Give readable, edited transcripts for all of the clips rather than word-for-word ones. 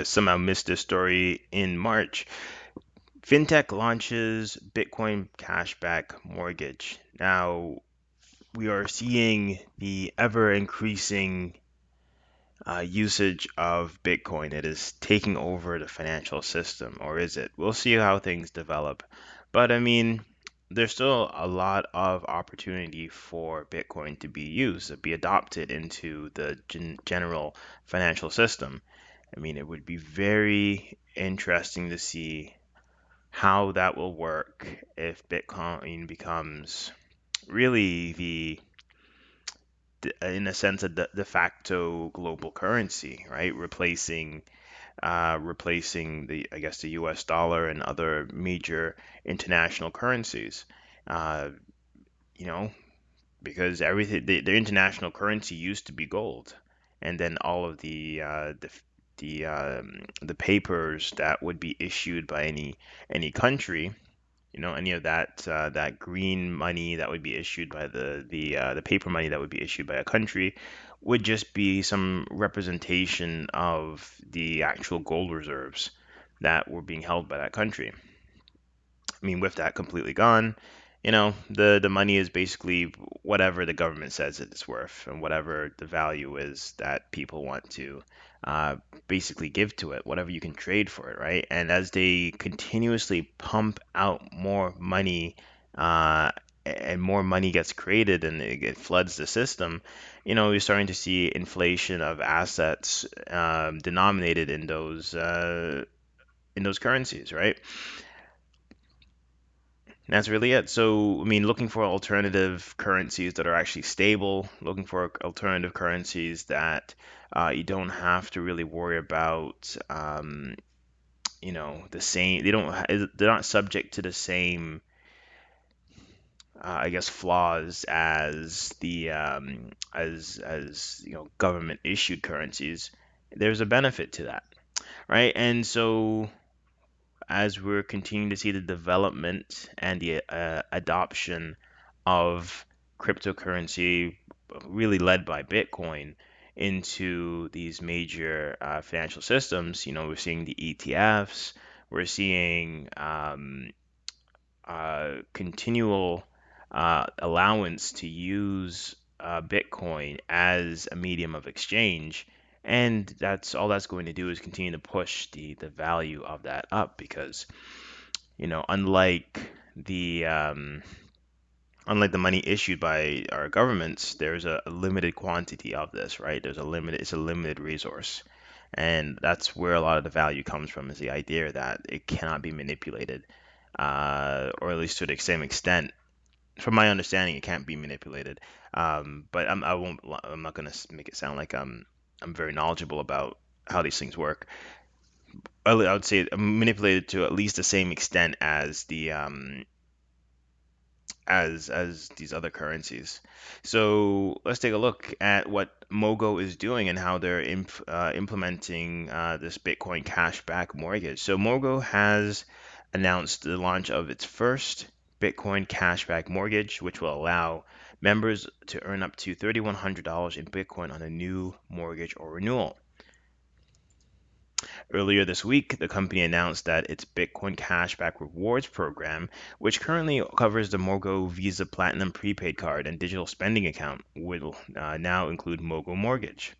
Somehow missed this story in March. FinTech launches Bitcoin Cashback Mortgage. Now, we are seeing the ever increasing usage of Bitcoin. It is taking over the financial system, or is it? We'll see how things develop. But I mean, there's still a lot of opportunity for Bitcoin to be used, to be adopted into the general financial system. I mean, it would be very interesting to see how that will work if Bitcoin becomes really in a sense, a de facto global currency, right? Replacing the, I guess, the U.S. dollar and other major international currencies. Uh, you know, because everything the international currency used to be gold, and then all of the papers that would be issued by any country, any of that green money that would be issued by the paper money that would be issued by a country would just be some representation of the actual gold reserves that were being held by that country. I mean, with that completely gone, the money is basically whatever the government says it's worth and whatever the value is that people want to uh, basically give to it, whatever you can trade for it, right? And as they continuously pump out more money, uh, and more money gets created and it floods the system, you're starting to see inflation of assets denominated in those currencies, right? That's really it. So, I mean, looking for alternative currencies that are actually stable, looking for alternative currencies that you don't have to really worry about, the same. They're not subject to the same, I guess, flaws as government issued currencies. There's a benefit to that, right? And so, as we're continuing to see the development and the adoption of cryptocurrency, really led by Bitcoin, into these major financial systems. We're seeing the ETFs, we're seeing continual allowance to use Bitcoin as a medium of exchange. And that's going to do is continue to push the value of that up because, the um, unlike the money issued by our governments, there's a limited quantity of this, right? It's a limited resource. And that's where a lot of the value comes from, is the idea that it cannot be manipulated, or at least to the same extent. From my understanding, it can't be manipulated. But I won't. I'm not gonna make it sound like I'm very knowledgeable about how these things work. I would say manipulated to at least the same extent as as these other currencies. So let's take a look at what Mogo is doing and how they're implementing this Bitcoin cashback mortgage. So Mogo has announced the launch of its first Bitcoin cashback mortgage, which will allow members to earn up to $3,100 in Bitcoin on a new mortgage or renewal. Earlier this week, the company announced that its Bitcoin Cashback Rewards program, which currently covers the Mogo Visa Platinum prepaid card and digital spending account, will now include MogoMortgage.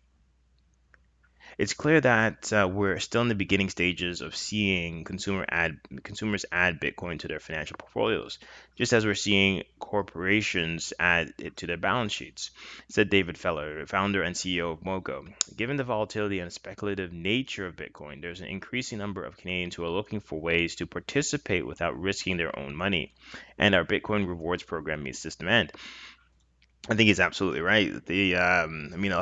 It's clear that we're still in the beginning stages of seeing consumers add Bitcoin to their financial portfolios, just as we're seeing corporations add it to their balance sheets, said David Feller, founder and CEO of Mogo. Given the volatility and speculative nature of Bitcoin, there's an increasing number of Canadians who are looking for ways to participate without risking their own money, and our Bitcoin rewards program meets this demand. I think he's absolutely right. I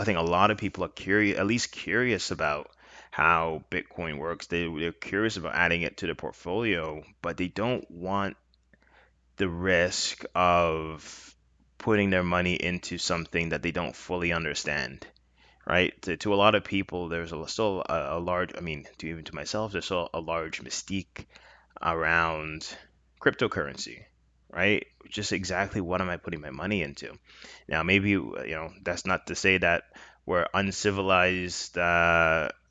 think a lot of people are curious, at least curious about how Bitcoin works. They're curious about adding it to their portfolio, but they don't want the risk of putting their money into something that they don't fully understand, right? To a lot of people, there's still a large, I mean, even to myself, there's still a large mystique around cryptocurrency, right? Just exactly what am I putting my money into? Now, maybe, that's not to say that we're uncivilized,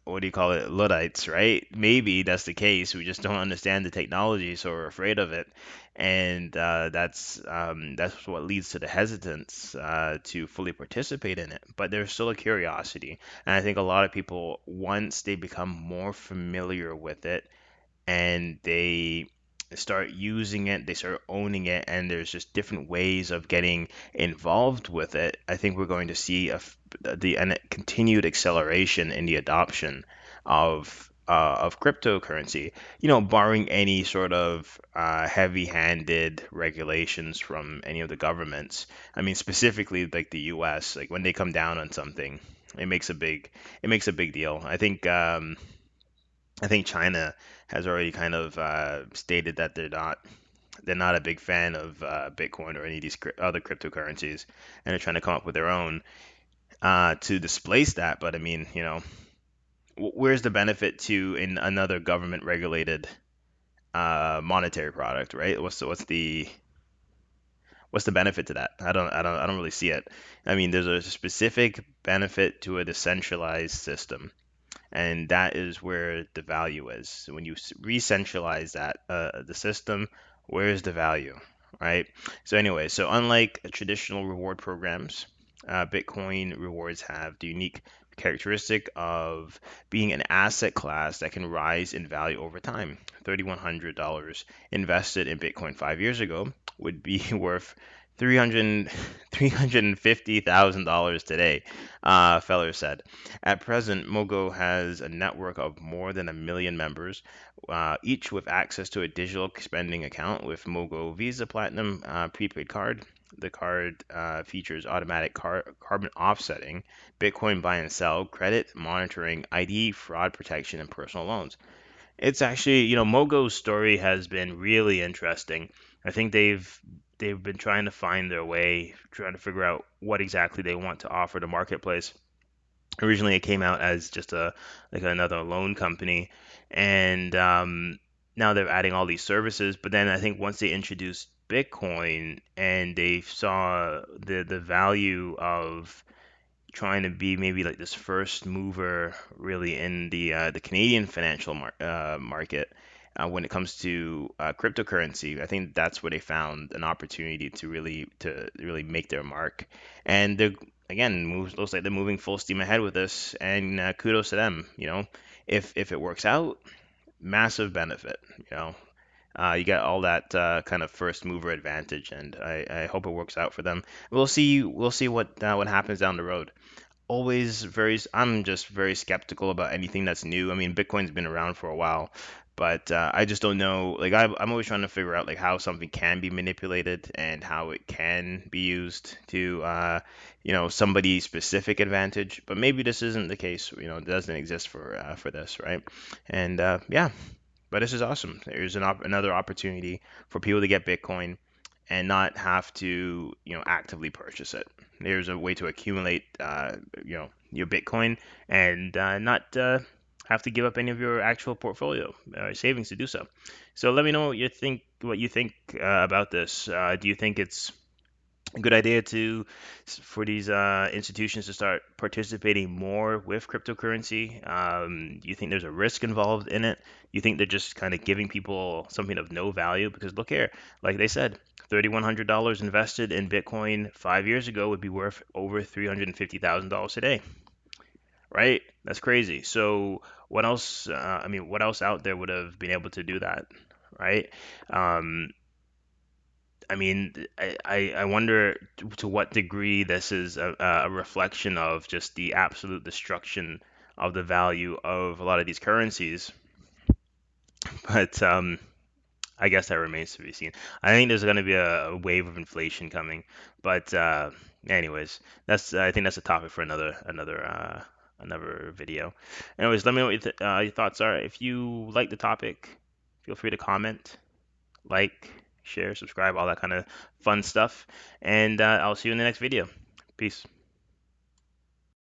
what do you call it, Luddites, right? Maybe that's the case. We just don't understand the technology, so we're afraid of it, and that's what leads to the hesitance to fully participate in it. But there's still a curiosity, and I think a lot of people, once they become more familiar with it and they start using it, they start owning it, and there's just different ways of getting involved with it. I think we're going to see a continued acceleration in the adoption of cryptocurrency. Barring any sort of heavy-handed regulations from any of the governments. I mean, specifically like the U.S., like when they come down on something, it makes a big it makes a big deal. I think China has already kind of stated that they're not a big fan of Bitcoin or any of these other cryptocurrencies, and they're trying to come up with their own to displace that. But I mean, where's the benefit to in another government regulated monetary product, right? What's the benefit to that? I don't really see it. I mean, there's a specific benefit to a decentralized system, and that is where the value is. So when you re-centralize the system, where's the value, right? So anyway, so unlike traditional reward programs, Bitcoin rewards have the unique characteristic of being an asset class that can rise in value over time. $3,100 invested in Bitcoin 5 years ago would be worth 350,000 dollars today, Feller said. At present, Mogo has a network of more than 1 million members, each with access to a digital spending account with Mogo Visa Platinum prepaid card. The card features automatic carbon offsetting, Bitcoin buy and sell, credit monitoring, ID, fraud protection, and personal loans. It's actually, Mogo's story has been really interesting. I think they've been trying to find their way, trying to figure out what exactly they want to offer the marketplace. Originally, it came out as just a like another loan company, and now they're adding all these services. But then I think once they introduced Bitcoin and they saw the value of trying to be maybe like this first mover really in the Canadian financial market when it comes to cryptocurrency. I think that's where they found an opportunity to really make their mark. And they're again looks like they're moving full steam ahead with this, and kudos to them. If it works out, massive benefit. You get all that kind of first mover advantage, and I hope it works out for them. We'll see what happens down the road. I'm just very skeptical about anything that's new. I mean, Bitcoin's been around for a while, but I just don't know. Like I'm always trying to figure out like how something can be manipulated and how it can be used to somebody's specific advantage. But maybe this isn't the case. It doesn't exist for this, right? And yeah, but this is awesome. There's another opportunity for people to get Bitcoin and not have to, actively purchase it. There's a way to accumulate, your Bitcoin and not have to give up any of your actual portfolio savings to do so. So let me know what you think about this. Do you think it's a good idea for these institutions to start participating more with cryptocurrency? Do you think there's a risk involved in it? You think they're just kind of giving people something of no value? Because look here, like they said, $3,100 invested in Bitcoin 5 years ago would be worth over $350,000 today, right? That's crazy. So what else? I mean, what else out there would have been able to do that, right? Um, I mean, I wonder to what degree this is a reflection of just the absolute destruction of the value of a lot of these currencies. But I guess that remains to be seen. I think there's going to be a wave of inflation coming. But anyways, I think that's a topic for another video. Anyways, let me know what your thoughts are. If you like the topic, feel free to comment, like, share, subscribe, all that kind of fun stuff. And I'll see you in the next video. Peace.